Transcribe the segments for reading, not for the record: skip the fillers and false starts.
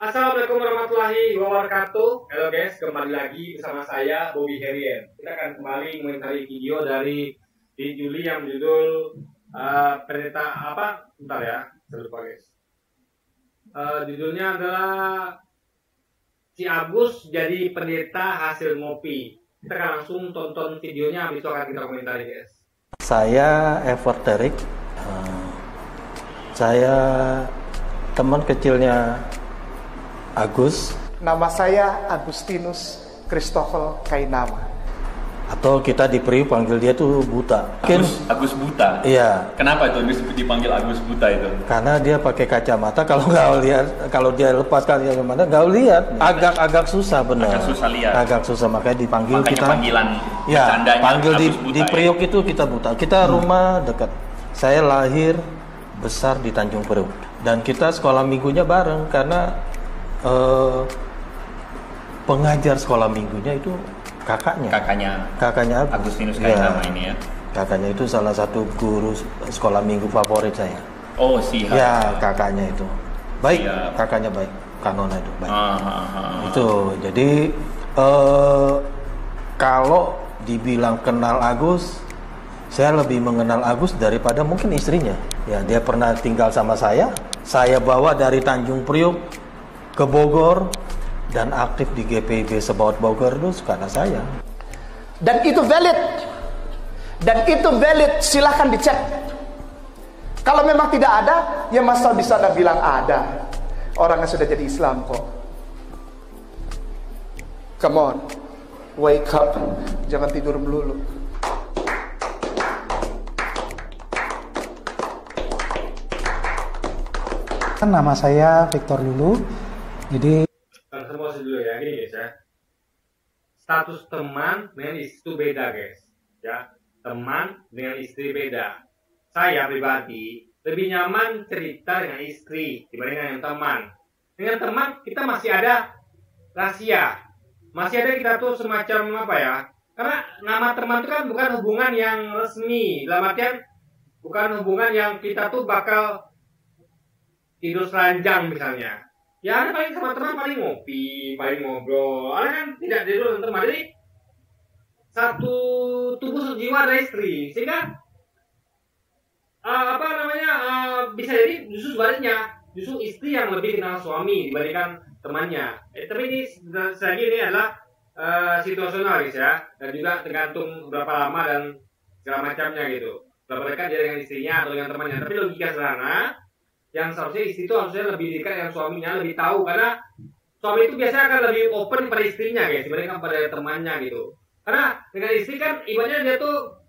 Assalamualaikum warahmatullahi wabarakatuh. Halo guys, kembali lagi bersama saya Bobby Herian. Kita akan kembali mengomentari video dari di Juli yang berjudul pendeta apa? Bentar ya, saya lupa guys. Judulnya adalah Si Agus jadi pendeta hasil ngopi. Kita akan langsung tonton videonya, habis itu akan kita komentari guys. Saya Evert Terik. Saya teman kecilnya Agus. Nama saya Agustinus Christopher Kainama. Atau kita di Priuk panggil dia tuh Buta. Agus Buta? Iya. Kenapa itu dipanggil Agus Buta itu? Karena dia pakai kacamata, kalau nggak lihat, kalau dia lepas kacamata nggak lihat. Agak susah benar. Agak susah lihat. Agak susah, makanya dipanggil makanya kita. Panggilan ya, panggil Agus Buta, di Priuk itu kita Buta. Kita rumah dekat. Saya lahir besar di Tanjung Priuk. Dan kita sekolah minggunya bareng karena pengajar sekolah minggunya itu kakaknya Agustinus Kainama ini ya. Kakaknya itu salah satu guru sekolah minggu favorit saya. Oh siap. Ya, kakaknya itu baik. Siap. Kakaknya baik, Kanona itu baik. Itu jadi kalau dibilang kenal Agus, saya lebih mengenal Agus daripada mungkin istrinya. Ya, dia pernah tinggal sama saya bawa dari Tanjung Priuk ke Bogor, dan aktif di GPIB Sebaut Bogor itu karena saya. Dan itu valid. Silahkan dicek. Kalau memang tidak ada, ya masa bisa Anda bilang ada. Orangnya sudah jadi Islam kok. Come on, wake up. Jangan tidur melulu. Nama saya Victor Lulu. Jadi semua dulu ya, gini guys ya. Status teman dengan istri itu beda guys. Ya, teman dengan istri beda. Saya pribadi lebih nyaman cerita dengan istri dibandingkan dengan teman. Dengan teman kita masih ada rahasia, masih ada kita tuh semacam apa ya? Karena nama teman itu kan bukan hubungan yang resmi. Dalam artian bukan hubungan yang kita tuh bakal tidur seranjang misalnya. Ya ada paling sama teman paling ngopi, paling ngobrol. Ada kan tidak tidur dengan teman. Jadi satu tubuh satu jiwa ada istri. Sehingga bisa jadi justru sebaliknya. Justru istri yang lebih kenal suami dibandingkan temannya. Tapi ini lagi ini adalah situasional guys ya. Dan juga tergantung berapa lama dan segala macamnya gitu. Berapa dekat dia dengan istrinya atau dengan temannya. Tapi logika sederhana, yang seharusnya istri itu harusnya lebih dekat dengan suaminya, lebih tahu, karena suami itu biasanya akan lebih open pada istrinya guys dibandingkan pada temannya gitu. Karena dengan istri kan ibaratnya dia tuh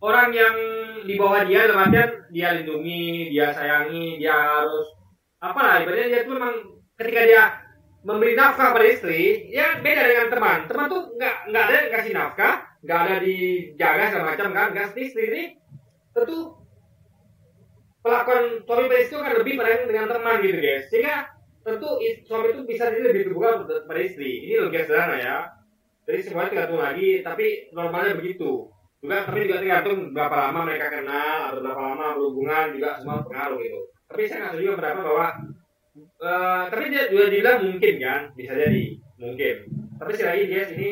orang yang di bawah dia, dalam artian dia lindungi, dia sayangi, dia harus apalah, ibaratnya dia tuh memang ketika dia memberi nafkah pada istri, ya beda dengan teman. Teman tuh nggak ada yang kasih nafkah, nggak ada dijaga segala macam kan. Istri ini tentu pelakuan suami pada istri akan lebih pada dengan teman gitu guys. Sehingga tentu suami itu bisa jadi lebih terbuka pada istri. Ini logika sederhana ya. Jadi semuanya tergantung lagi, tapi normalnya begitu. Tapi juga tergantung berapa lama mereka kenal atau berapa lama berhubungan, juga semua pengaruh gitu. Tapi saya nggak setuju pendapat bahwa tapi dia juga dibilang mungkin kan, bisa jadi mungkin. Tapi sekali lagi guys, ini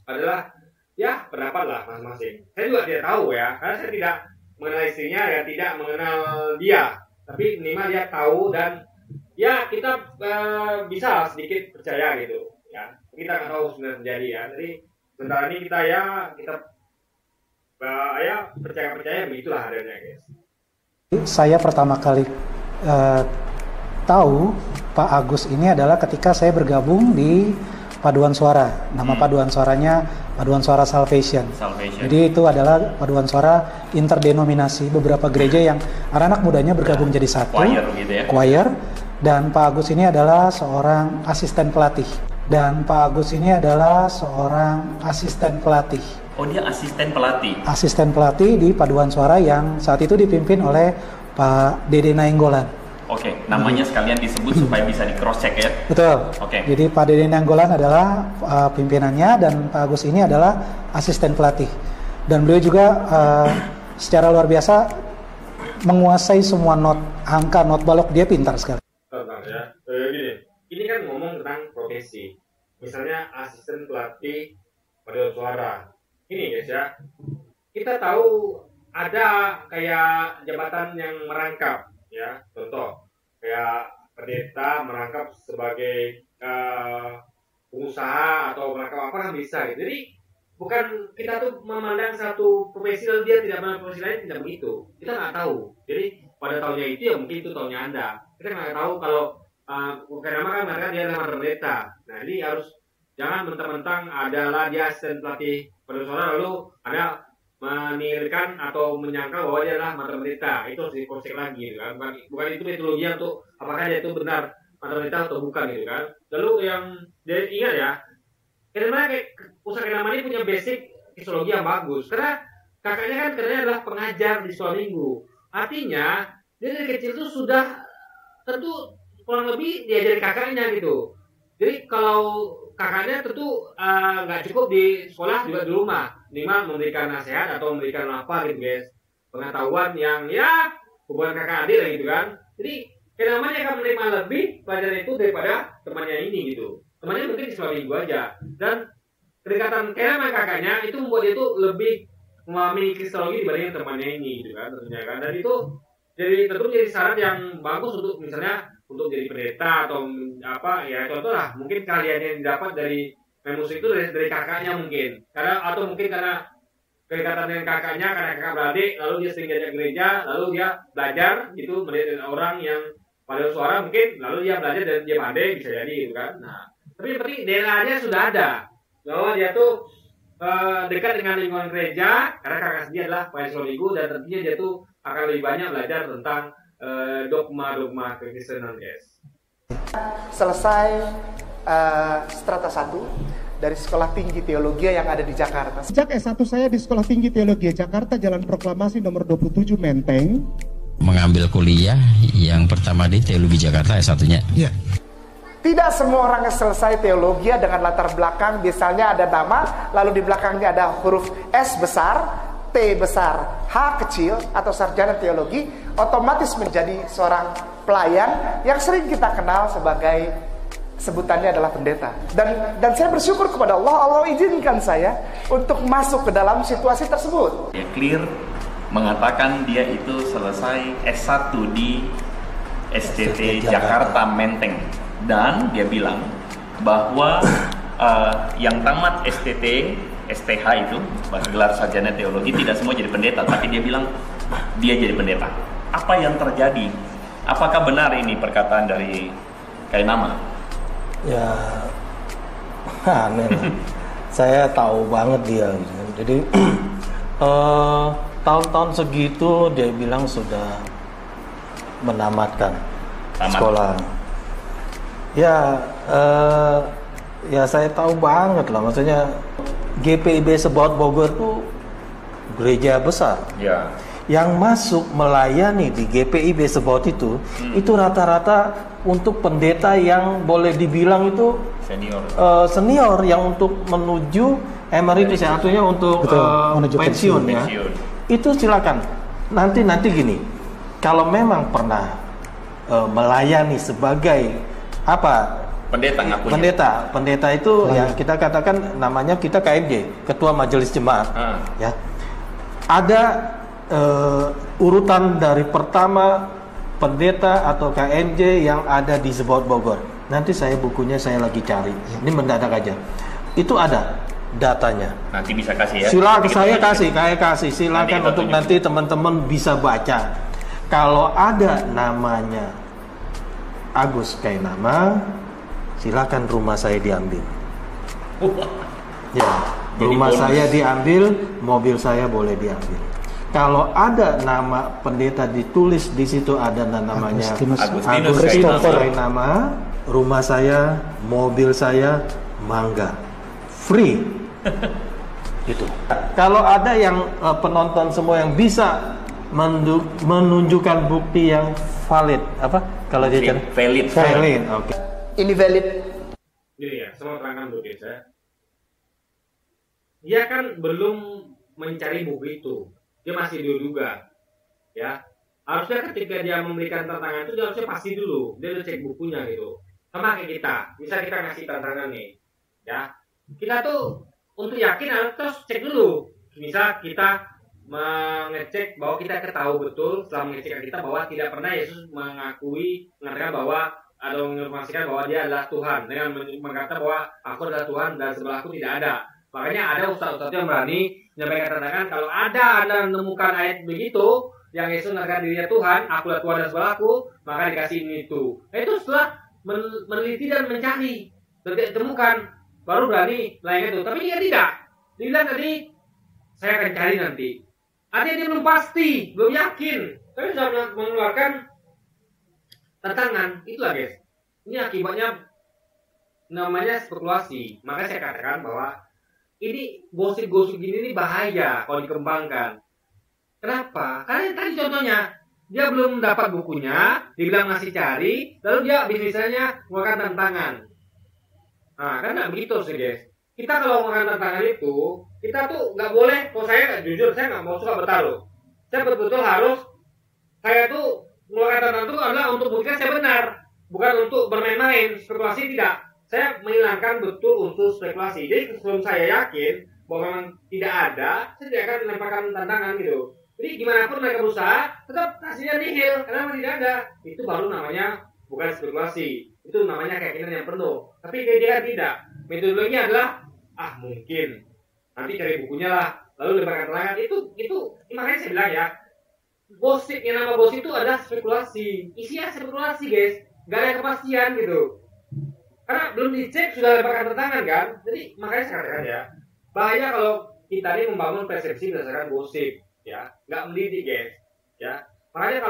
adalah ya pendapat lah masing-masing. Saya juga tidak tahu ya, karena saya tidak mengenal istrinya dan tidak mengenal dia, tapi minimal dia tahu dan ya kita bisa sedikit percaya gitu ya. Kita nggak tahu sebenarnya terjadi ya. Jadi sementara ini kita percaya begitulah adanya guys. saya pertama kali tahu Pak Agus ini adalah ketika saya bergabung di Paduan Suara. Nama paduan suaranya Paduan Suara Salvation. Jadi itu adalah paduan suara interdenominasi, beberapa gereja yang anak-anak mudanya bergabung jadi satu. Choir gitu ya. Choir. Dan Pak Agus ini adalah seorang asisten pelatih. Oh, dia asisten pelatih. Asisten pelatih di Paduan Suara yang saat itu dipimpin oleh Pak Dede Nainggolan. Oke, namanya sekalian disebut supaya bisa di cross check ya. Betul. Oke. Jadi Pak Dede Nainggolan adalah pimpinannya dan Pak Agus ini adalah asisten pelatih. Dan beliau juga secara luar biasa menguasai semua not, angka, not balok, dia pintar sekali. Ya, gini. profesi. Misalnya asisten pelatih paduan suara. Ini guys ya, kita tahu ada kayak jabatan yang merangkap ya, contoh kayak pendeta merangkap sebagai pengusaha atau merangkap apa kan bisa gitu. Jadi bukan kita tuh memandang satu profesi lalu dia tidak memandang profesi lain, tidak begitu. Kita nggak tahu. Jadi pada tahunnya itu ya mungkin itu tahunnya Anda. Kita nggak tahu kalau kenapa kan mereka dia adalah pendeta. Nah ini harus jangan mentang-mentang adalah dia asisten pelatih paduan suara lalu Anda menilaikan atau menyangka bahwa dia adalah mantan pendeta. Itu harus diproses lagi gitu kan. Bukan itu metodologi untuk apakah dia itu benar mantan pendeta atau bukan gitu kan. Lalu yang dia ingat ya, karena Ustaz Kenama ini punya basic kristologi yang bagus. Karena kakaknya kan katanya adalah pengajar di sekolah minggu. Artinya dia dari kecil itu sudah tentu kurang lebih diajari kakaknya gitu. Jadi kalau kakaknya tentu nggak cukup di sekolah juga di rumah, minimal memberikan nasihat atau memberikan apa gitu guys, pengetahuan yang ya hubungan kakak adik lah gitu kan. Jadi Kenamanya akan menerima lebih pelajaran itu daripada temannya ini gitu. Temannya mungkin di sekolah minggu aja, dan kedekatan Kenama kakaknya itu membuat dia itu lebih memahami kristologi dibandingkan temannya ini gitu kan tentunya kan. Dan itu jadi tentu jadi syarat yang bagus untuk misalnya untuk jadi pendeta atau apa ya, contoh lah mungkin kalian yang dapat dari Memus itu dari kakaknya mungkin, karena atau mungkin karena kedekatan dengan kakaknya karena kakak beradik, lalu dia sering diajak gereja, lalu dia belajar gitu menjadi orang yang paduan suara mungkin, lalu dia belajar dan dia pandai bisa jadi gitu kan. Nah tapi yang penting DNA-nya sudah ada bahwa dia tuh dekat dengan lingkungan gereja karena kakak dia adalah paduan minggu, dan tentunya dia tuh akan lebih banyak belajar tentang dogma kekristenan guys. Selesai strata 1 dari Sekolah Tinggi Teologi yang ada di Jakarta. Sejak S1 saya di Sekolah Tinggi Teologi Jakarta, Jalan Proklamasi nomor 27 Menteng. Mengambil kuliah yang pertama di Teologi Jakarta S1-nya. Iya. Tidak semua orang yang selesai teologi dengan latar belakang misalnya ada nama, lalu di belakangnya ada huruf S besar, T besar, H kecil atau sarjana teologi, otomatis menjadi seorang pelayan yang sering kita kenal sebagai sebutannya adalah pendeta. Dan saya bersyukur kepada Allah izinkan saya untuk masuk ke dalam situasi tersebut. Dia clear mengatakan dia itu selesai S1 di STT Jakarta Menteng, dan dia bilang bahwa yang tamat STT STH itu gelar sarjana teologi tidak semua jadi pendeta, tapi dia bilang dia jadi pendeta. Apa yang terjadi? Apakah benar ini perkataan dari Kenama? Ya aneh lah. Saya tahu banget dia. Jadi tahun-tahun segitu dia bilang sudah menamatkan sekolah. Ya saya tahu banget lah. Maksudnya GPIB Sebaot Bogor tuh gereja besar. Ya. Yang masuk melayani di GPIB Sebaot itu rata-rata untuk pendeta yang boleh dibilang itu senior yang untuk menuju emeritus, yang artinya untuk pensiun ya. Itu silakan. Nanti gini, kalau memang pernah melayani sebagai apa? Pendeta itu yang kita katakan namanya kita KMJ, Ketua Majelis Jemaat. Ya. Ada urutan dari pertama pendeta atau KMJ yang ada di Sebaot Bogor. Nanti bukunya saya lagi cari. Ini mendadak aja. Itu ada datanya. Nanti bisa kasih ya. Silakan saya kasih. Silakan untuk nanti teman-teman bisa baca. Kalau ada namanya Agus Kenama, silakan rumah saya diambil. Ya, rumah saya diambil, mobil saya boleh diambil. Kalau ada nama pendeta ditulis di situ ada namanya Agustinus Kenama, rumah saya, mobil saya, mangga, free. Itu. Kalau ada yang penonton semua yang bisa menunjukkan bukti yang valid, apa? Kalau dia kan valid. Oke. Ini valid. Ini ya, semua terangkan dulu saya. Dia kan belum mencari buku itu. Dia masih diduga, ya. Harusnya ketika dia memberikan tantangan itu dia harusnya pasti dulu, dia udah cek bukunya gitu. sama kayak kita. Bisa kita ngasih tantangan nih, ya. Kita tuh untuk yakin harus terus cek dulu. Misal kita mengecek bahwa kita ketahui betul setelah mengecek kita bahwa tidak pernah Yesus mengatakan bahwa atau menginformasikan bahwa dia adalah Tuhan dengan mengatakan bahwa aku adalah Tuhan dan sebelahku tidak ada. Makanya ada ustaz-ustaz yang berani menyampaikan tantangan kalau ada Anda menemukan ayat begitu yang Yesus mengatakan dirinya Tuhan, aku adalah Tuhan dan sebelahku, maka dikasih ini itu. Itu setelah meneliti dan mencari, ditemukan, baru berani melainkan itu. Tapi dia tidak. Dia bilang tadi saya akan cari nanti. Artinya dia belum pasti, belum yakin, tapi sudah mengeluarkan tantangan. Itulah guys. Ini akibatnya namanya spekulasi. Maka saya katakan bahwa ini gosip-gosip gini ini bahaya kalau dikembangkan. Kenapa? Karena tadi contohnya dia belum dapat bukunya, dibilang masih cari, lalu dia misalnya mengeluarkan tantangan. Nah, kan nggak begitu sih guys. Kita kalau mengeluarkan tantangan itu, kita tuh nggak boleh. Kalau saya jujur, saya nggak mau suka bertaruh. Saya betul-betul harus, saya tuh mengeluarkan tantangan itu adalah untuk buktikan saya benar, bukan untuk bermain-main, spekulasi tidak. Saya menghilangkan betul unsur spekulasi. Jadi sebelum saya yakin bahwa memang tidak ada, saya tidak akan melemparkan tantangan gitu. Jadi gimana pun mereka berusaha, tetap hasilnya nihil karena tidak ada. Itu baru namanya bukan spekulasi. Itu namanya keyakinan yang penuh. Tapi dia tidak. Metodologinya adalah mungkin nanti cari bukunya lah, lalu lemparkan tantangan. Itu makanya saya bilang ya, gosip yang nama gosip itu adalah spekulasi. Isinya spekulasi guys, gak ada kepastian gitu. Karena belum dicek sudah lemparkan tantangan kan. Jadi makanya saya katakan ya, bahaya kalau kita ini membangun persepsi berdasarkan gosip. Ya, nggak mendidik guys, ya. Makanya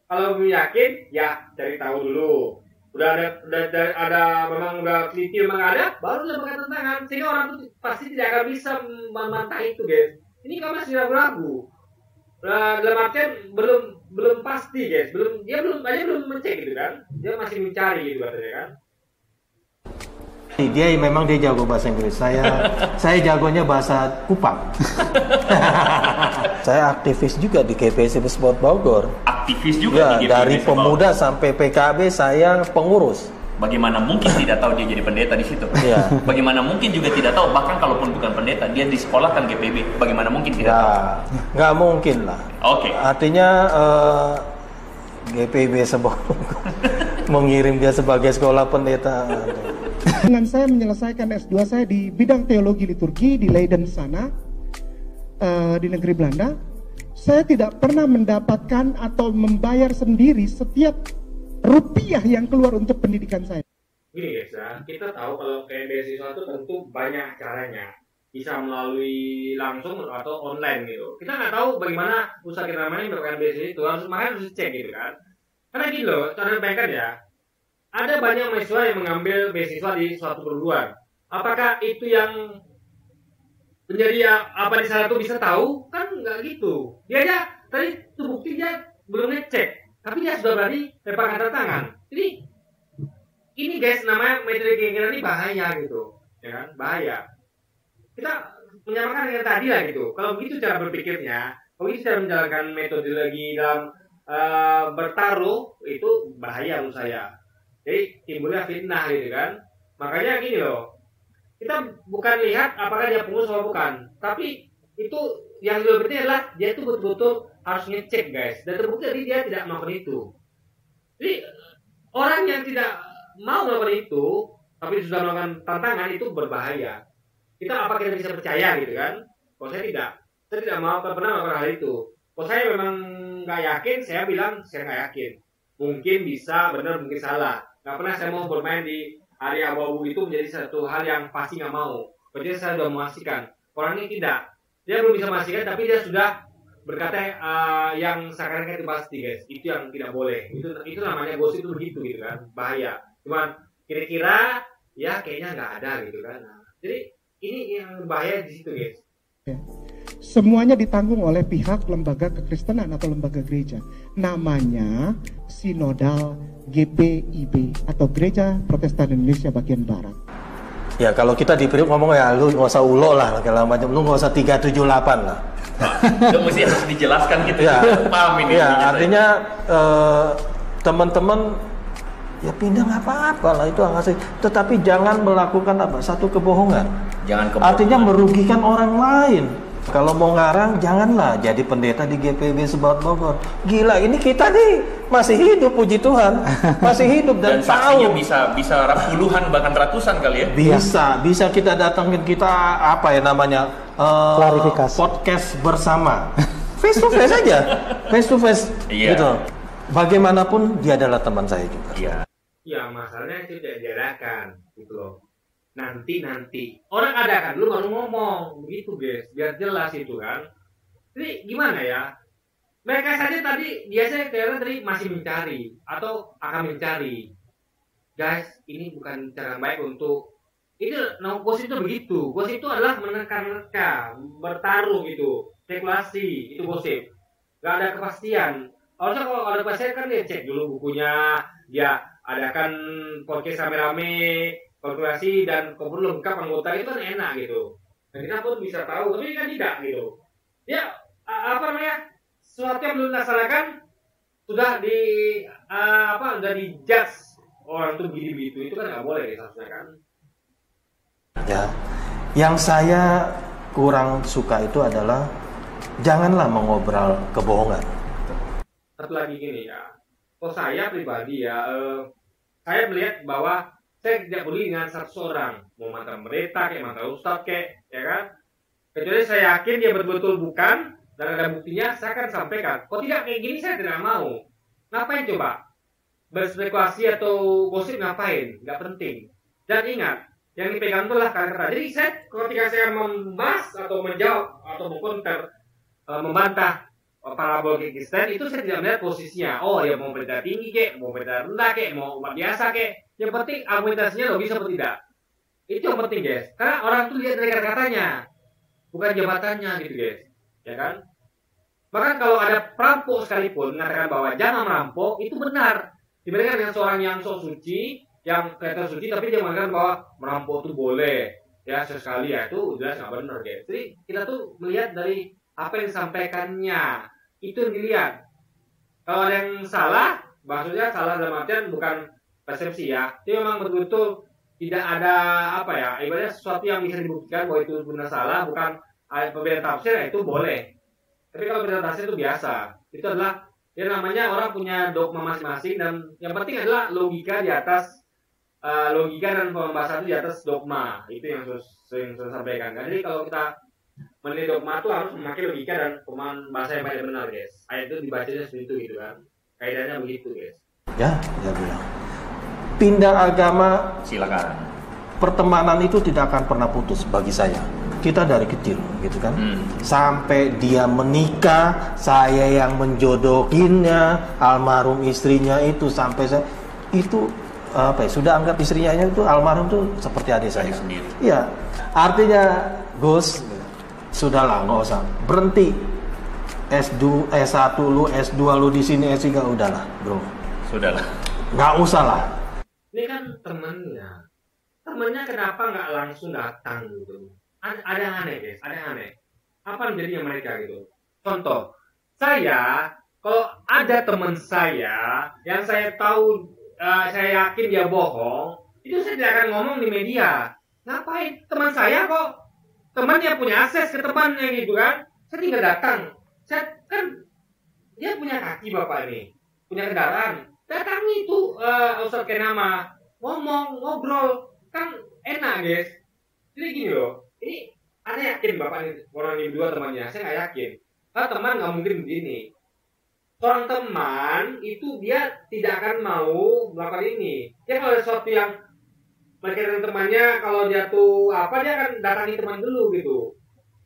kalau yakin, ya cari tahu dulu. Udah ada memang udah teliti memang ada, baru lemparkan tantangan. Sehingga orang itu pasti tidak akan bisa membantah itu guys. Ini kamu masih ragu-ragu. Dalam artian belum pasti guys, dia belum mencek gitu kan. Dia masih mencari gitu katanya kan. Memang dia jago bahasa Inggris. Saya jagonya bahasa Kupang. Saya aktivis juga di GPC Sport Bogor. Aktivis juga ya, di GPC dari pemuda Bogor. Sampai PKB saya pengurus. Bagaimana mungkin tidak tahu dia jadi pendeta di situ? Ya. Bagaimana mungkin juga tidak tahu, bahkan kalaupun bukan pendeta, dia disekolahkan GPB. Bagaimana mungkin tidak tahu? Nggak mungkin lah. Oke. Artinya GPB mengirim dia sebagai sekolah pendeta. Dengan saya menyelesaikan S2 saya di bidang teologi liturgi di Leiden sana, di negeri Belanda, saya tidak pernah mendapatkan atau membayar sendiri setiap rupiah yang keluar untuk pendidikan saya. Gini guys ya, kita tahu kalau kayak beasiswa itu tentu banyak caranya. Bisa melalui langsung atau online gitu. Kita nggak tahu bagaimana usaha kita namanya mendapatkan beasiswa itu, makanya harus cek gitu kan. Karena gini loh, cara bayangkan ya, ada banyak mahasiswa yang mengambil beasiswa di suatu perguruan. Apakah itu yang menjadi apa di sana tuh bisa tahu? Kan nggak gitu. Dia aja tadi terbukti dia belum ngecek, tapi dia sudah berani lemparkan tantangan. Jadi ini guys namanya metode keyakinan ini bahaya gitu, ya kan? Bahaya. Kita menyamakan dengan tadi lah gitu. Kalau begitu cara berpikirnya, kalau begitu cara menjalankan metodologi dalam bertaruh itu bahaya menurut saya. Jadi timbulnya fitnah gitu kan. Makanya gini loh, kita bukan lihat apakah dia pengurus atau bukan, tapi itu yang lebih penting adalah dia itu betul-betul harus ngecek guys. Dan terbukti tadi dia tidak melakukan itu. Jadi orang yang tidak mau melakukan itu, tapi sudah melakukan tantangan itu berbahaya. Kita bisa percaya gitu kan? Kalau saya tidak mau pernah melakukan hal itu. Kalau saya memang nggak yakin, saya bilang saya nggak yakin. Mungkin bisa benar, mungkin salah. Nggak pernah saya mau bermain di area abu-abu itu menjadi satu hal yang pasti nggak mau. Berarti saya sudah memastikan. Orang ini tidak. Dia belum bisa memastikan, tapi dia sudah berkata yang seakan-akan itu pasti guys. Itu yang tidak boleh. Itu namanya gosip itu begitu gitu kan. Bahaya. Cuman kira-kira ya kayaknya nggak ada gitu kan. Nah, jadi ini yang bahaya di situ guys. Semuanya ditanggung oleh pihak lembaga kekristenan atau lembaga gereja. Namanya Sinodal GPIB atau Gereja Protestan Indonesia Bagian Barat. Ya kalau kita di Priok ngomong ya lu nggak usah ulo lah segala macam, lu nggak usah 378 lah. Itu mesti harus dijelaskan gitu. Ya, paham ini. Ya artinya teman-teman ya pindah nggak apa-apa lah, itu ngasih. Tetapi jangan melakukan satu kebohongan. Jangan kebohongan. Artinya merugikan orang lain. Kalau mau ngarang, janganlah jadi pendeta di GPB Sebaot Bogor. Gila, ini kita nih masih hidup, puji Tuhan, masih hidup dan saksinya tahu. bisa puluhan bahkan ratusan kali ya. Bisa kita datangin, kita klarifikasi podcast bersama, face to face aja, face to face, gitu. Bagaimanapun dia adalah teman saya juga. Ya masalahnya itu tidak diadakan gitu loh. Nanti orang adakan dulu baru ngomong begitu guys, biar jelas itu kan. Jadi gimana ya, mereka saja tadi biasanya kalian tadi masih mencari atau akan mencari. Guys, ini bukan cara baik untuk itu. Gosip itu begitu, gosip itu adalah menerka-nerka, bertarung gitu, spekulasi, itu gosip. Gak ada kepastian. Harusnya kalau ada kepastian kan dia cek dulu bukunya, dia adakan podcast rame-rame, kalkulasi dan kompor lengkap anggota, itu kan enak gitu. Dan kita pun bisa tahu, tapi kan tidak gitu. Ya sesuatu yang belum dilaksanakan sudah udah dijudge orang itu begitu, itu kan nggak boleh seharusnya kan. Ya, yang saya kurang suka itu adalah janganlah mengobrol kebohongan. Satu lagi gini ya, kalau saya pribadi ya, saya melihat bahwa saya tidak peduli dengan satu orang, mau mantan pendeta kayak mantan ustadz kayak, ya kan? Kecuali saya yakin dia betul-betul bukan dan ada buktinya, saya akan sampaikan. Kalau tidak kayak gini saya tidak mau. Ngapain coba? Berspekulasi atau gosip ngapain? Nggak penting. Dan ingat, yang dipegang itulah kata-kata. Jadi ketika saya membahas atau menjawab atau mengkonter, membantah parabol Kristen, itu saya tidak melihat posisinya. Oh, dia mau pendeta tinggi kek, mau pendeta rendah kek, mau umat biasa kek. Yang penting argumentasinya logis atau tidak. Itu yang penting guys. Karena orang tuh lihat dari kata-katanya, bukan jabatannya gitu guys. Ya kan? Bahkan kalau ada perampok sekalipun mengatakan bahwa jangan merampok, itu benar. Dibandingkan dengan seorang yang sok suci, yang kelihatan suci, tapi dia mengatakan bahwa merampok itu boleh. Ya sesekali ya, itu jelas nggak benar guys. Jadi kita tuh melihat dari apa yang disampaikannya. Itu yang dilihat. Kalau ada yang salah, maksudnya salah dalam artian bukan persepsi ya. Itu memang betul-betul tidak ada ibaratnya sesuatu yang bisa dibuktikan bahwa itu benar salah, bukan perbedaan tafsir, ya itu boleh. Tapi kalau perbedaan tafsir itu biasa. Itu adalah namanya orang punya dogma masing-masing, dan yang penting adalah logika di atas logika dan pembahasan itu di atas dogma. Itu yang sering saya sampaikan. Jadi kalau kita menilai dogma itu harus memakai logika dan pemahaman bahasa yang paling benar guys. Ayat itu dibacanya seperti itu gitu kan. Kaidahnya begitu guys. Ya, dia bilang. Pindah agama, silakan. Pertemanan itu tidak akan pernah putus bagi saya. Kita dari kecil gitu kan. Sampai dia menikah, saya yang menjodohinnya, almarhum istrinya itu sampai saya itu sudah anggap istrinya itu almarhum itu seperti adik saya sendiri. Iya. Artinya Gus, sudahlah nggak usah berhenti. S2, S1 lu, S2 lu di sini, S3 udahlah, bro. Sudahlah. Nggak usah lah. Ini kan temennya kenapa nggak langsung datang gitu? Ada yang aneh guys, ada yang aneh. Apa jadinya mereka gitu? Contoh, saya kalau ada teman saya yang saya tahu, saya yakin dia bohong, itu saya tidak akan ngomong di media. Ngapain? Teman saya kok, temannya punya akses ke temannya gitu kan? Saya tinggal datang. Saya kan dia punya kaki bapak ini, punya kendaraan. Datangi itu Ustadz Kenama, ngomong, ngobrol, kan enak guys. Jadi gini loh, ini Anda yakin bapak ini orang ini dua temannya? Saya nggak yakin. Karena teman nggak mungkin begini. Seorang teman itu dia tidak akan mau melakukan ini. Dia kalau ada sesuatu yang berkaitan temannya, kalau dia tuh dia akan datangi teman dulu gitu.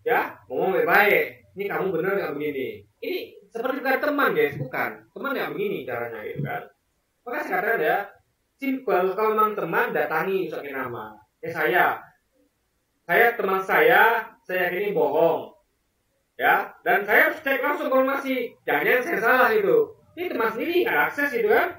Ya, ngomong baik-baik. Ini kamu benar nggak begini? Ini seperti bukan teman guys, bukan. Teman nggak begini caranya gitu kan. Maka saya katakan ya, simple. Kalau memang teman, datangi Ustadz Kenama. Saya teman saya yakin ini bohong. Ya, dan saya harus cek langsung konfirmasi. Jangan saya salah gitu. Ini teman sendiri, ada akses gitu kan.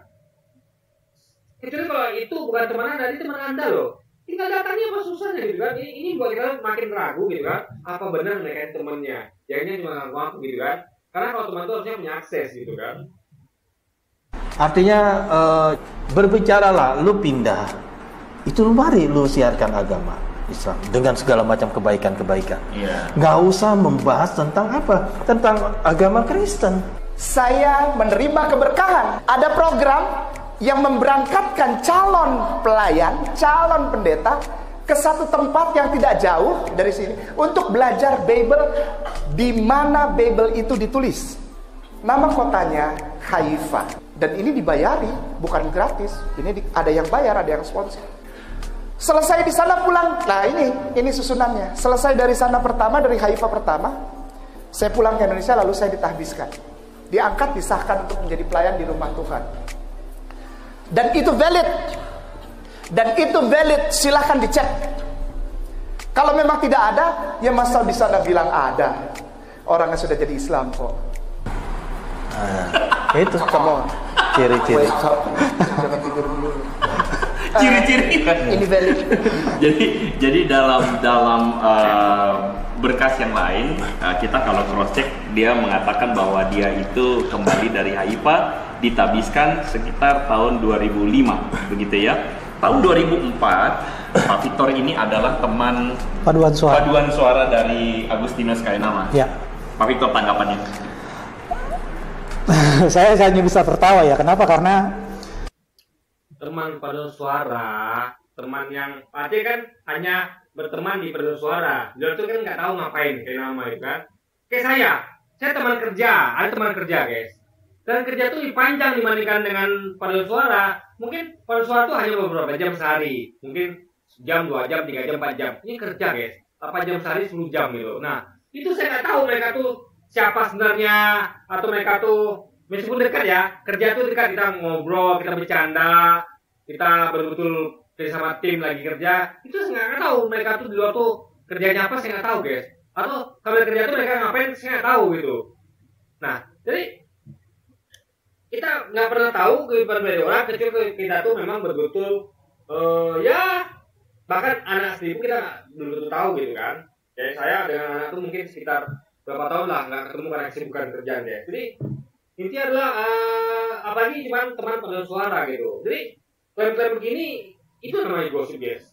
Kecuali kalau itu bukan teman Anda, ini teman Anda loh. Tinggal datangi apa susahnya gitu kan. Ini buat kita makin ragu gitu kan. Apa benar mereka temannya? Jangan cuma ngaku gitu kan. Karena kalau teman itu harusnya punya akses gitu kan. Artinya berbicaralah, lu pindah. Itu mari lu siarkan agama Islam dengan segala macam kebaikan-kebaikan. Nggak usah membahas tentang apa? Tentang agama Kristen. Saya menerima keberkahan. Ada program yang memberangkatkan calon pelayan, calon pendeta ke satu tempat yang tidak jauh dari sini untuk belajar Bible di mana Bible itu ditulis. Nama kotanya Haifa. Dan ini dibayari, bukan gratis. Ini ada yang bayar, ada yang sponsor. Selesai di sana pulang. Nah ini susunannya. Selesai dari sana pertama, dari Haifa pertama, saya pulang ke Indonesia, lalu saya ditahbiskan. Diangkat, disahkan untuk menjadi pelayan di rumah Tuhan. Dan itu valid. Dan itu valid, silahkan dicek. Kalau memang tidak ada, ya masa bisa Anda bilang ada. Orangnya sudah jadi Islam kok. Itu ciri-ciri. Jangan tidur dulu. Ciri-ciri. Ini valid. Jadi dalam berkas yang lain, kita kalau cross check, dia mengatakan bahwa dia itu kembali dari Haifa, ditabiskan sekitar tahun 2005, begitu ya. Tahun 2004, Pak Victor ini adalah teman Paduan suara dari Agustinus Kainama. Ya. Pak Victor, tanggapannya? Saya hanya bisa tertawa ya. Kenapa? Karena teman paduan suara, teman yang artinya kan hanya berteman di paduan suara. Dia itu kan nggak tahu ngapain kayak nama itu kan. Kayak saya teman kerja, ada teman kerja guys. Dan kerja itu panjang dibandingkan dengan paduan suara. Mungkin paduan suara itu hanya beberapa jam sehari, mungkin jam, 2 jam, 3 jam, 4 jam. Ini kerja guys, 8 jam sehari, 10 jam gitu. Nah itu saya nggak tahu mereka tuh siapa sebenarnya, atau mereka tuh meskipun dekat ya, kerja tuh dekat, kita ngobrol, kita bercanda, kita betul-betul sama tim lagi kerja, itu saya nggak tahu mereka tuh di luar tuh kerjanya apa, saya nggak tahu guys. Atau kalau kerja tuh mereka ngapain, saya nggak tahu gitu. Nah jadi kita nggak pernah tahu kehidupan dari orang kecuali kita tuh memang betul-betul ya bahkan anak sendiri kita nggak betul-betul tahu gitu kan. Kayak saya dengan anak tuh mungkin sekitar berapa tahun lah nggak ketemu karena kesibukan kerjaan dia. Jadi intinya adalah apalagi cuma teman paduan suara gitu. Jadi klaim-klaim begini itu namanya gosip guys.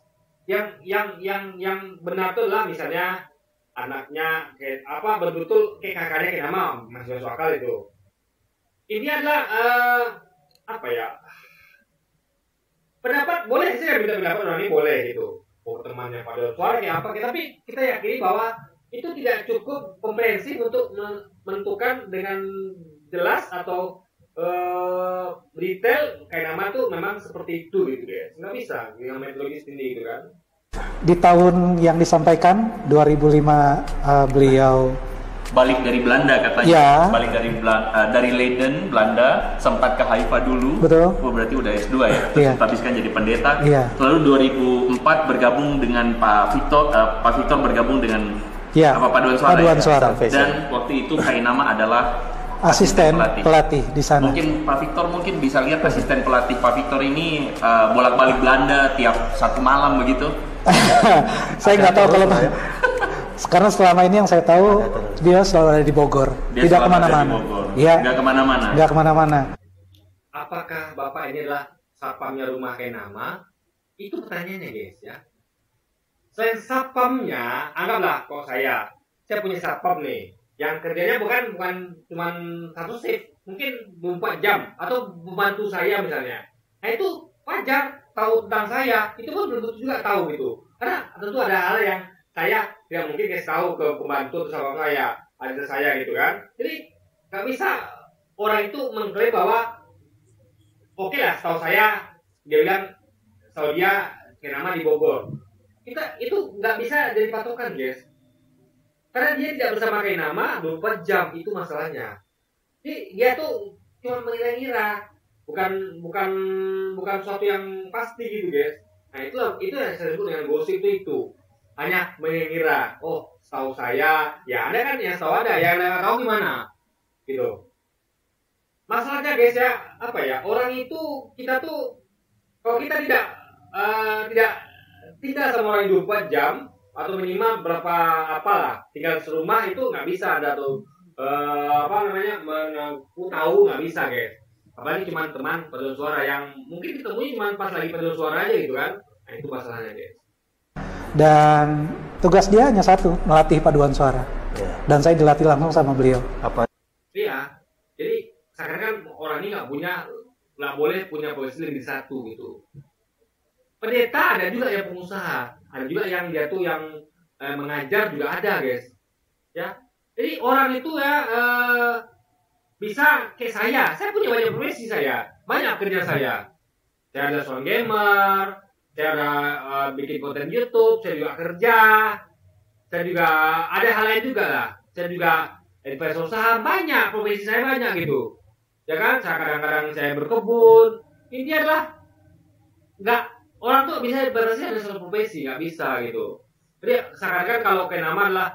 Yang benar tuh lah misalnya anaknya kayak apa betul kayak kakaknya kayak nama masih masuk akal itu. Ini adalah apa ya, pendapat boleh sih minta pendapat orang ini boleh gitu. Oh temannya paduan suara kayak apa, tapi kita yakini bahwa itu tidak cukup komprehensif untuk menentukan dengan jelas atau detail kayak nama tuh memang seperti itu gitu ya. Nggak bisa dengan metodologi sendiri gitu kan. di tahun yang disampaikan 2005 beliau balik dari Belanda katanya. Ya. Balik dari Leiden, Belanda, sempat ke Haifa dulu. Betul. Oh, berarti udah S2 ya. Terus ditabiskan jadi pendeta. Iya. Lalu 2004 bergabung dengan Pak Victor bergabung dengan Paduan Suara. Dan waktu itu Kainama adalah asisten pelatih di sana. Mungkin Pak Victor bisa lihat asisten pelatih Pak Victor ini bolak-balik Belanda tiap satu malam begitu. Saya nggak tahu kalau karena selama ini yang saya tahu dia selalu ada di Bogor, tidak kemana-mana. Iya. Nggak kemana-mana. Apakah Bapak ini adalah satpamnya rumah Kainama? Itu pertanyaannya guys ya. Selain satpamnya, anggaplah kok saya punya satpam nih, yang kerjanya bukan cuma satu shift, mungkin 24 jam atau membantu saya misalnya. Nah itu wajar tahu tentang saya, itu pun belum tentu juga tahu gitu. Karena tentu ada hal yang saya tidak mungkin kasih tahu ke pembantu atau sahabat saya, ada saya gitu kan. Jadi nggak bisa orang itu mengklaim bahwa oke lah, setahu saya dia bilang setahu dia Kainama di Bogor. Kita itu nggak bisa jadi patokan guys. Karena dia tidak bersama Kainama 24 jam, itu masalahnya. Jadi dia tuh cuma mengira-ngira, bukan suatu yang pasti gitu guys. Nah itu yang saya sebut dengan gosip itu. Hanya mengira, oh setahu saya, ya Anda kan yang setahu Anda, yang Anda nggak tahu gimana, gitu. Masalahnya guys ya, apa ya, orang itu, kita tuh, kalau kita tidak tinggal sama orang 24 jam, atau minimal berapa apalah, tinggal serumah itu nggak bisa ada tuh, mengaku tahu nggak bisa guys. Apalagi cuma teman paduan suara yang mungkin ketemunya cuma pas lagi paduan suara aja gitu kan. Nah, itu masalahnya guys. Dan tugas dia hanya satu, melatih paduan suara. Dan saya dilatih langsung sama beliau. Apa? Iya. Jadi sekarang kan orang ini nggak boleh punya posisi lebih satu gitu. Pendeta ada juga yang pengusaha, ada juga yang dia tuh yang mengajar juga ada guys. Ya. Jadi orang itu ya bisa kayak saya punya banyak profesi banyak kerja saya ada sound gamer, saya ada bikin konten YouTube, saya juga kerja, saya juga ada hal lain juga lah, saya juga investor saham, banyak profesi saya banyak gitu, ya kan, kadang-kadang saya berkebun, ini adalah nggak, orang tuh bisa berarti ada satu profesi, nggak bisa gitu, jadi seakan-akan kalau kayak nama adalah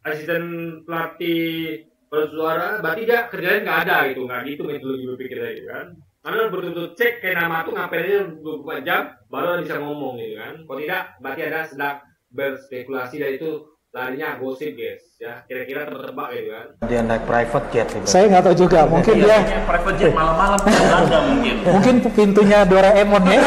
asisten pelatih bersuara, berarti dia kerjanya nggak ada gitu, nggak gitu metodologi berpikirnya gitu kan. Karena betul-betul cek kayak nama tuh ngapain aja 24 jam baru bisa ngomong gitu kan. Kalau tidak, berarti ada sedang berspekulasi dan itu larinya gosip guys, ya kira-kira tebak gitu kan. Dia naik private jet. Saya nggak tahu juga, mungkin dia private jet malam-malam ke Belanda mungkin. Mungkin pintunya Doraemon ya.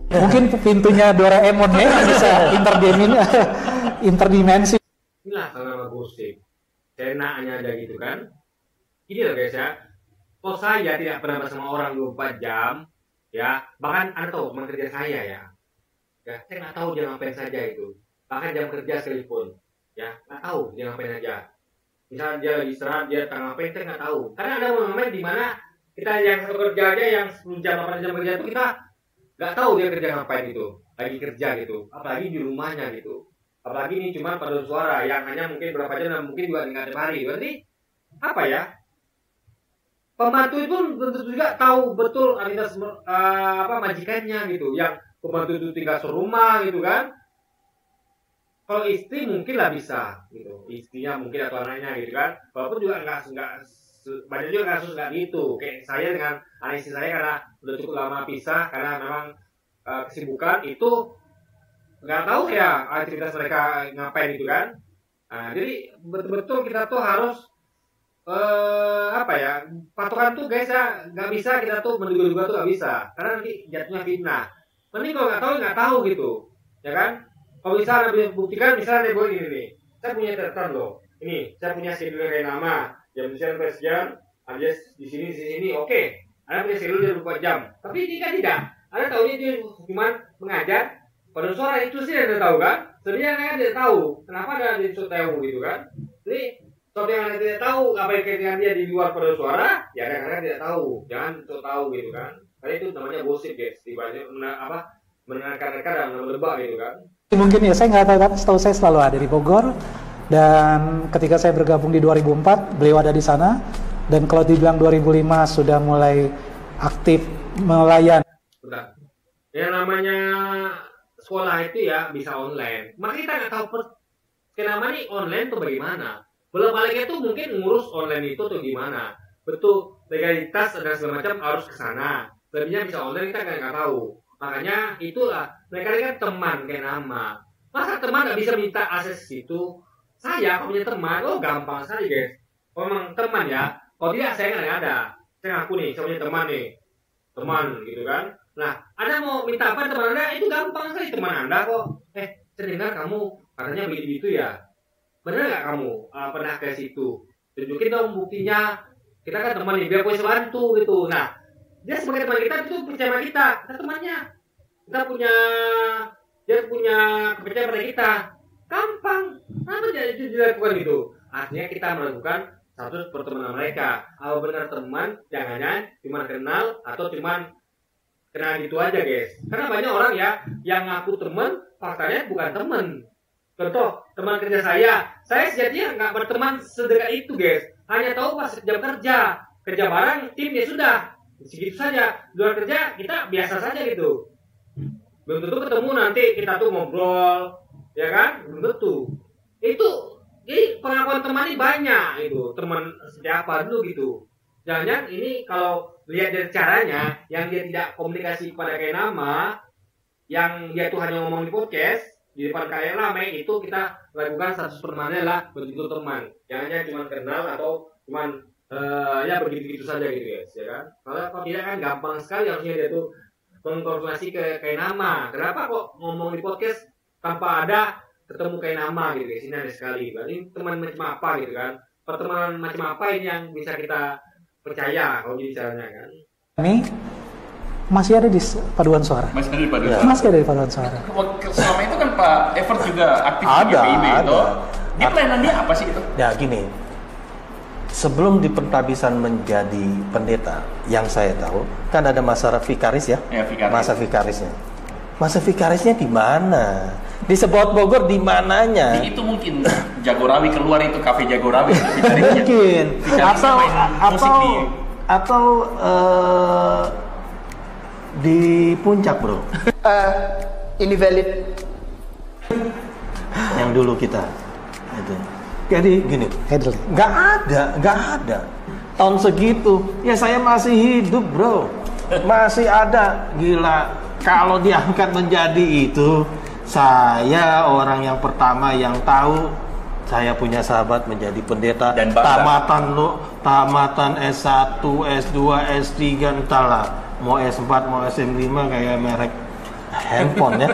Mungkin pintunya Doraemon ya bisa interdimensi. Inilah kalau gosip. Seenaknya aja gitu kan. Ini loh guys ya. Kalau saya tidak pernah bersama orang 24 jam, ya bahkan Anda tahu teman kerja saya ya. Ya, saya nggak tahu dia ngapain saja itu. Bahkan jam kerja sekalipun, ya nggak tahu dia ngapain aja. Misalnya dia lagi istirahat, dia tengah ngapain, saya nggak tahu. Karena ada momen di mana kita yang satu kerja aja yang 10 jam 8 jam kerja itu kita nggak tahu dia kerja ngapain gitu, lagi kerja gitu, apalagi di rumahnya gitu, apalagi ini cuma paduan suara yang hanya mungkin berapa jam dan mungkin juga nggak tiap hari, berarti apa ya? Pembantu itu tentu juga tahu betul identitas majikannya gitu, yang pembantu itu tinggal serumah gitu kan. Kalau istri mungkin lah bisa gitu, istrinya mungkin atau anaknya gitu kan, walaupun juga nggak banyak juga kasus nggak gitu, kayak saya dengan anak istri saya karena udah cukup lama pisah karena memang kesibukan itu nggak tahu ya aktivitas mereka ngapain gitu kan. Nah, jadi betul-betul kita tuh harus patokan tuh guys ya, nggak bisa kita tuh menduga-duga tuh nggak bisa, karena nanti jatuhnya fitnah. Mending kalau nggak tahu gitu, ya kan. Kalau misalnya buktikan, misalnya gue ini nih, saya punya catatan loh, ini saya punya schedule kayak nama. Jam sekian, alias di sini, oke. Anda punya schedule dia 24 jam. Tapi ini kan tidak. Anda tahunya dia cuma mengajar. Pada suara itu sih Anda tahu kan? Sebenarnya Anda tidak tahu. Kenapa Anda disuruh tahu gitu kan? Jadi, sesuatu yang Anda tidak tahu, apa yang kaitan dia di luar pada suara, ya Anda tidak tahu. Jangan untuk tahu gitu kan? Karena itu namanya gosip guys. Dibanding mendengarkan-dengarkan dan menebak gitu kan? Mungkin ya, saya nggak tahu, tapi setahu saya selalu ada di Bogor. Dan ketika saya bergabung di 2004, beliau ada di sana. Dan kalau dibilang 2005 sudah mulai aktif melayani. Bentar. Yang namanya sekolah itu ya bisa online. Maka kita nggak tahu kenapa nih online tuh bagaimana. Belum baliknya tuh mungkin ngurus online itu tuh gimana. Betul legalitas dan segala macam harus ke sana. Lebihnya bisa online kita nggak tahu. Makanya itulah mereka kan teman kayak nama. Masa teman nggak bisa minta akses itu? Saya punya teman, gampang sekali guys. Kalau memang teman ya, kalau tidak saya nggak ada. Saya ngaku nih, saya punya teman nih, teman gitu kan. Nah, Anda mau minta apa teman Anda? Itu gampang sekali, teman Anda kok. Saya dengar kamu katanya begitu ya. Benar nggak kamu pernah ke situ? Tunjukin dong buktinya. Kita kan teman nih, biar bisa bantu gitu. Nah, dia sebagai teman kita itu percaya sama kita temannya. Dia punya kepercayaan pada kita. Gampang, kenapa itu dilakukan itu? Artinya kita melakukan status pertemanan mereka. Kalau benar teman, jangan cuma kenal atau cuma kenal gitu aja guys. Karena banyak orang ya yang ngaku teman, faktanya bukan teman. Contoh, teman kerja saya sejatinya nggak berteman sedekat itu guys. Hanya tahu pas jam kerja bareng tim ya sudah, segitu saja. Luar kerja kita biasa saja gitu. Belum tentu ketemu nanti kita tuh ngobrol. Ya kan? Belum tentu. Itu jadi pengakuan teman ini banyak itu. Teman seperti apa dulu gitu. Jangan-jangan ini kalau lihat dari caranya, yang dia tidak komunikasi kepada kayak nama, yang dia tuh hanya ngomong di podcast, di depan kayak ramai, itu kita lakukan status pertemanannya lah begitu teman. Jangan-jangan cuma kenal atau cuma ya begitu-begitu saja gitu guys, ya kan? Kalau tidak kan gampang sekali harusnya dia tuh mengkonfirmasi ke kayak nama. Kenapa kok ngomong di podcast tanpa ada ketemu kayak nama gitu guys? Ini aneh sekali. Berarti teman macam apa gitu kan? Pertemanan macam apa ini yang bisa kita percaya kalau bicaranya kan? Ini masih ada di paduan suara. Masih ada di paduan suara. Masih ada di paduan suara. Selama itu kan Pak Evert juga aktif di GPIB itu. Dia pelayanan dia apa sih itu? Ya gini, sebelum di pentabisan menjadi pendeta, yang saya tahu kan ada masa vikaris ya, vikaris. Masa vikarisnya. Masa vikarisnya di mana? Di Sebot Bogor di mananya? Itu mungkin Jagorawi keluar itu kafe Jagorawi. Mungkin. Atau di puncak bro. Ini valid. Yang dulu kita itu. Jadi gini, nggak ada. Tahun segitu, ya saya masih hidup bro, masih ada. Gila, kalau diangkat menjadi itu, saya orang yang pertama yang tahu. Saya punya sahabat menjadi pendeta dan tamatan S1, S2, S3 entahlah, mau S4, mau SM5 kayak merek handphone ya.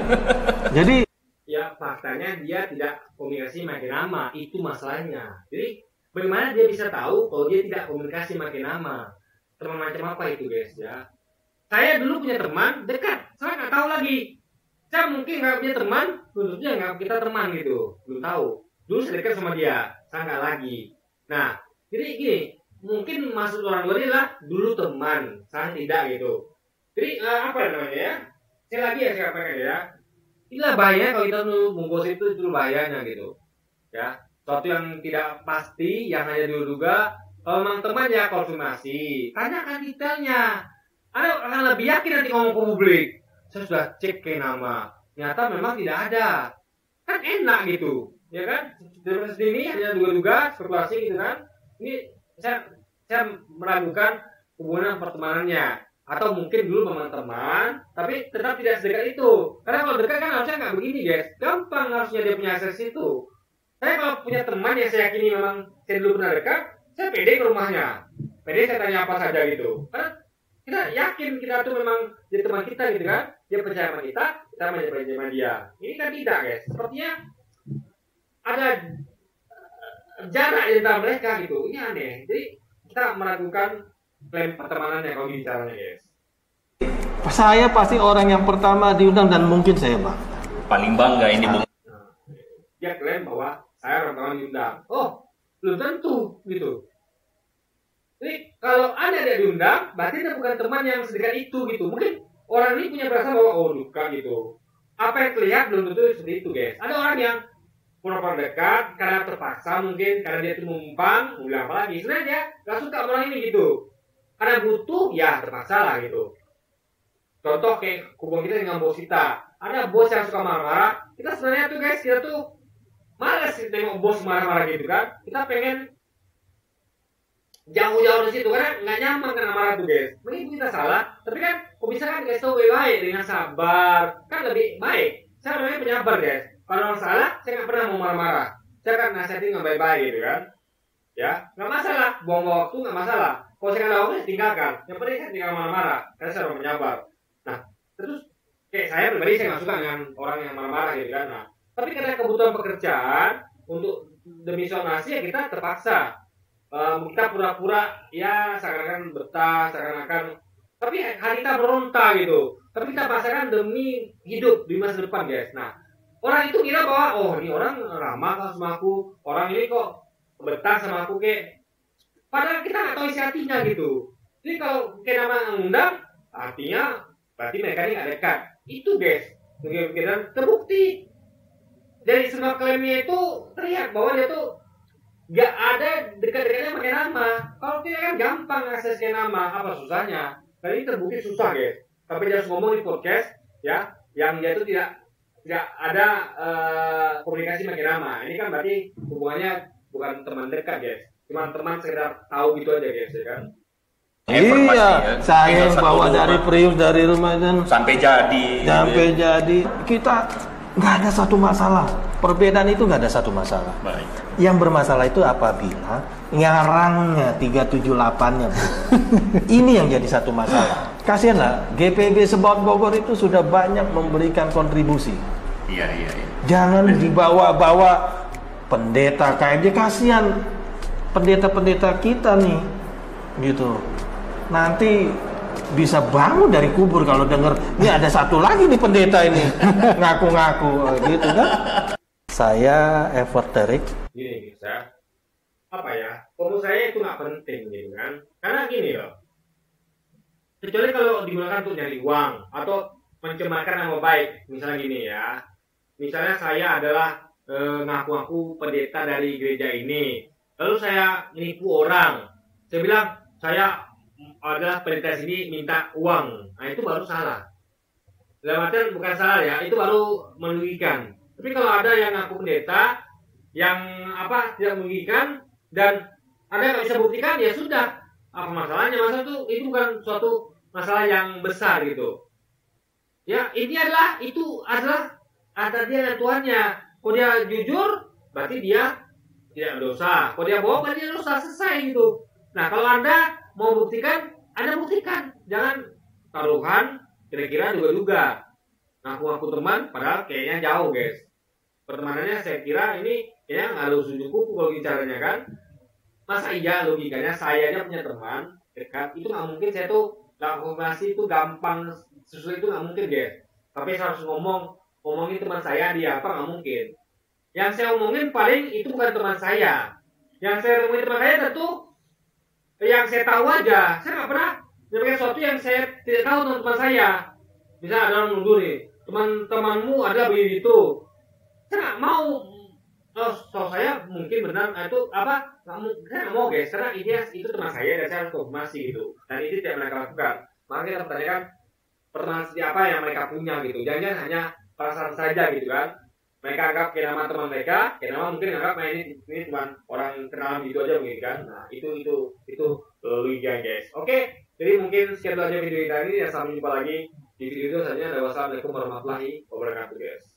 Jadi ya faktanya dia tidak komunikasi makin lama, itu masalahnya. Jadi bagaimana dia bisa tahu kalau dia tidak komunikasi makin lama? Teman macam apa itu guys ya? Saya dulu punya teman dekat, saya nggak tahu lagi. Saya mungkin nggak punya teman, tentunya nggak kita teman gitu, belum tahu. Dulu saya dekat sama dia, saya nggak lagi. Nah, jadi gini, mungkin maksud orang luar adalah dulu teman, saya tidak gitu. Jadi apa namanya ya? Saya lagi ya saya katakan ya. Inilah bahaya kalau kita menggosip itu bahayanya gitu. Ya, sesuatu yang tidak pasti, yang hanya diduga. Kalau memang teman ya konfirmasi, tanyakan detailnya. Anda akan lebih yakin nanti ngomong ke publik. Saya sudah cek ke nama, ternyata memang tidak ada. Kan enak gitu. Ya kan, dari sini hanya duga-duga, spekulasi gitu kan. Ini saya meragukan hubungan pertemanannya, atau mungkin dulu memang teman, tapi tetap tidak sedekat itu. Karena kalau dekat kan harusnya nggak begini guys, gampang harusnya dia punya akses itu. Saya kalau punya teman yang saya yakini memang saya dulu pernah dekat, saya pede ke rumahnya, pede saya tanya apa saja gitu. Karena kita yakin kita tuh memang jadi teman kita gitu kan, dia percaya sama kita percaya sama dia. Ini kan tidak guys, sepertinya ada jarak di antara mereka gitu. Ini aneh. Jadi kita meragukan klaim pertemanannya kalau bicaranya guys. Saya pasti orang yang pertama diundang dan mungkin saya bangga. Paling bangga ini bung. Dia klaim bahwa saya orang pertama diundang. Oh, belum tentu gitu. Jadi kalau Anda tidak diundang, berarti Anda bukan teman yang sedekat itu gitu. Mungkin orang ini punya perasaan bahwa oh luka gitu. Apa yang terlihat belum tentu seperti itu guys. Ada orang yang pura-pura dekat karena terpaksa mungkin, karena dia itu menumpang, mau bilang apa lagi. Sebenarnya dia gak suka orang ini gitu. Karena butuh, ya terpaksa lah gitu. Contoh kayak hubungan kita dengan bos kita. Ada bos yang suka marah-marah. Kita sebenarnya tuh guys, kita tuh malas tengok bos marah-marah gitu kan. Kita pengen jauh-jauh dari situ karena nggak nyaman karena marah tuh guys. Mungkin kita salah, tapi kan kok bisa kan guys tuh baik dengan sabar, kan lebih baik. Saya namanya penyabar guys. Kalau orang salah, saya nggak pernah mau marah-marah. Saya kan nasihatin nggak baik-baik gitu kan. Ya, nggak masalah. Buang waktu nggak masalah. Kalau saya nggak ada waktu, saya tinggalkan. Yang penting saya tinggal marah-marah. Karena saya orang penyabar. Nah, terus kayak saya pribadi saya nggak suka dengan orang yang marah-marah gitu kan. Nah, tapi karena kebutuhan pekerjaan untuk demi sonasi ya kita terpaksa. Kita pura-pura ya seakan-akan betah, seakan-akan. Tapi hati kita berontak gitu. Tapi kita paksakan demi hidup di masa depan guys. Nah, orang itu kira bahwa oh ini orang ramah sama aku, orang ini kok betah sama aku kayak. Padahal kita nggak tahu isi hatinya gitu. Jadi kalau kayak nama undang, artinya berarti mereka ini nggak dekat. Itu guys, dan terbukti dari semua klaimnya itu terlihat bahwa dia tuh nggak ada dekat-dekatnya pakai nama. Kalau tidak kan gampang akses ke nama, apa susahnya? Kali ini terbukti susah guys. Tapi dia harus ngomong di podcast ya, yang dia itu tidak ada komunikasi pakai nama. Ini kan berarti hubungannya bukan teman dekat guys, cuma teman sekedar tahu gitu aja guys ya kan. Iya, saya yang bawa dari Prius dari rumah dan sampai jadi. Kita nggak ada satu masalah. Perbedaan itu nggak ada satu masalah. Baik. Yang bermasalah itu apabila ngarangnya 378-nya. Ini yang jadi satu masalah. Kasihanlah, GPB Sebaut Bogor itu sudah banyak memberikan kontribusi. Iya. Jangan dibawa-bawa pendeta KMJ, kasihan pendeta-pendeta kita nih, gitu. Nanti bisa bangun dari kubur kalau dengar ini ada satu lagi nih pendeta ini ngaku-ngaku gitu kan. Saya Evert Terik. Gini bisa apa ya? Menurut saya itu nggak penting gitu kan. Karena gini loh. Kecuali kalau digunakan untuk nyari uang atau mencemarkan nama baik. Misalnya gini ya. Misalnya saya adalah ngaku-ngaku pendeta dari gereja ini. Lalu saya menipu orang. Saya bilang saya adalah pendeta sini minta uang. Nah itu baru salah. Dalam artian bukan salah ya, itu baru merugikan. Tapi kalau ada yang ngaku pendeta yang tidak merugikan dan ada yang bisa buktikan, ya sudah. Apa masalahnya? Masalah itu bukan suatu masalah yang besar gitu. Ya ini adalah antara dia dan Tuhannya. Kalau dia jujur, berarti dia tidak berdosa. Kalau dia bohong, berarti dia dosa. Selesai gitu. Nah kalau Anda mau buktikan, Anda buktikan. Jangan taruhan, kira-kira juga. Ngaku-ngaku teman, padahal kayaknya jauh guys. Pertemanannya saya kira ini kayaknya nggak harus cukup kalau bicaranya kan. Masa iya logikanya saya aja punya teman dekat, itu nggak mungkin saya tuh konfirmasi itu gampang, sesuatu itu nggak mungkin guys. Tapi saya harus ngomongin teman saya dia apa, nggak mungkin. Yang saya omongin paling itu bukan teman saya. Yang saya omongin teman saya tentu yang saya tahu aja. Saya nggak pernah menyampaikan sesuatu yang saya tidak tahu tentang teman saya. Misalnya ada orang nuduh nih, teman-temanmu adalah begitu. Saya nggak mau. So saya mungkin benar itu apa? Saya nggak mau guys, karena itu teman saya dan saya harus konfirmasi gitu. Dan itu tidak mereka lakukan. Maka kita pertanyakan pertemanan seperti apa yang mereka punya gitu. Jangan hanya perasaan saja gitu kan. Mereka anggap kayak nama teman mereka, kayak nama mungkin anggap ini cuma orang kenalan gitu aja mungkin kan. Nah itu logika guys. Oke, jadi mungkin sekian aja video kita ini. Ya sampai jumpa lagi di video selanjutnya. Wassalamualaikum warahmatullahi wabarakatuh guys.